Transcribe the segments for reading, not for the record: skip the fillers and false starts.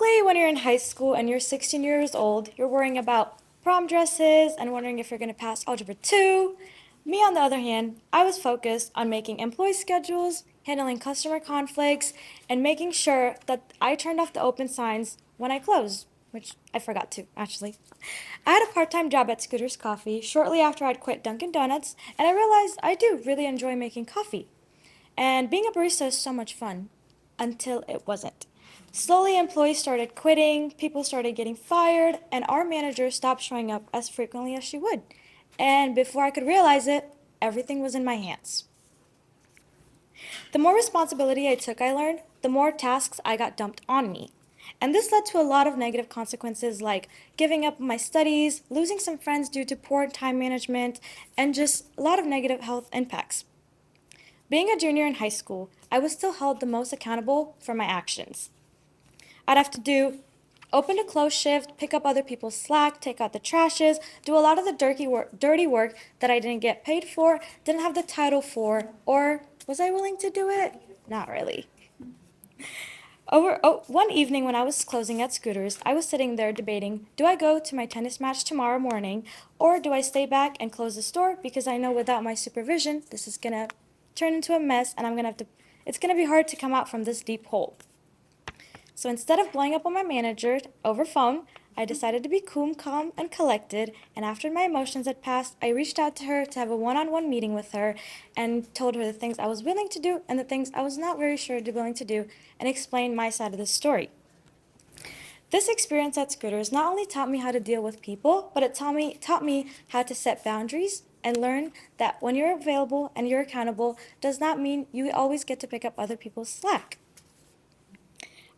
Typically, when you're in high school and you're 16 years old, you're worrying about prom dresses and wondering if you're going to pass Algebra 2. Me, on the other hand, I was focused on making employee schedules, handling customer conflicts, and making sure that I turned off the open signs when I closed, which I forgot to, actually. I had a part-time job at Scooter's Coffee shortly after I'd quit Dunkin' Donuts, and I realized I do really enjoy making coffee. And being a barista is so much fun, until it wasn't. Slowly, employees started quitting, people started getting fired, and our manager stopped showing up as frequently as she would. And before I could realize it, everything was in my hands. The more responsibility I took, I learned, the more tasks I got dumped on me. And this led to a lot of negative consequences like giving up my studies, losing some friends due to poor time management, and just a lot of negative health impacts. Being a junior in high school, I was still held the most accountable for my actions. I'd have to do open to close shift, pick up other people's slack, take out the trashes, do a lot of the dirty work that I didn't get paid for, didn't have the title for, or was I willing to do it? Not really. One evening when I was closing at Scooters, I was sitting there debating, do I go to my tennis match tomorrow morning, or do I stay back and close the store because I know without my supervision, this is gonna turn into a mess and it's gonna be hard to come out from this deep hole. So instead of blowing up on my manager over phone, I decided to be cool, calm, and collected, and after my emotions had passed, I reached out to her to have a one-on-one meeting with her and told her the things I was willing to do and the things I was not very sure to willing to do, and explained my side of the story. This experience at Scooters not only taught me how to deal with people, but it taught me how to set boundaries and learn that when you're available and you're accountable does not mean you always get to pick up other people's slack.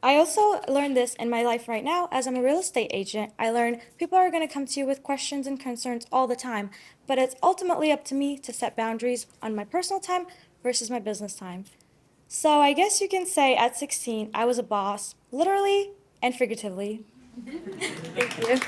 I also learned this in my life right now as I'm a real estate agent. I learned people are going to come to you with questions and concerns all the time, but it's ultimately up to me to set boundaries on my personal time versus my business time. So I guess you can say at 16, I was a boss, literally and figuratively. Thank you.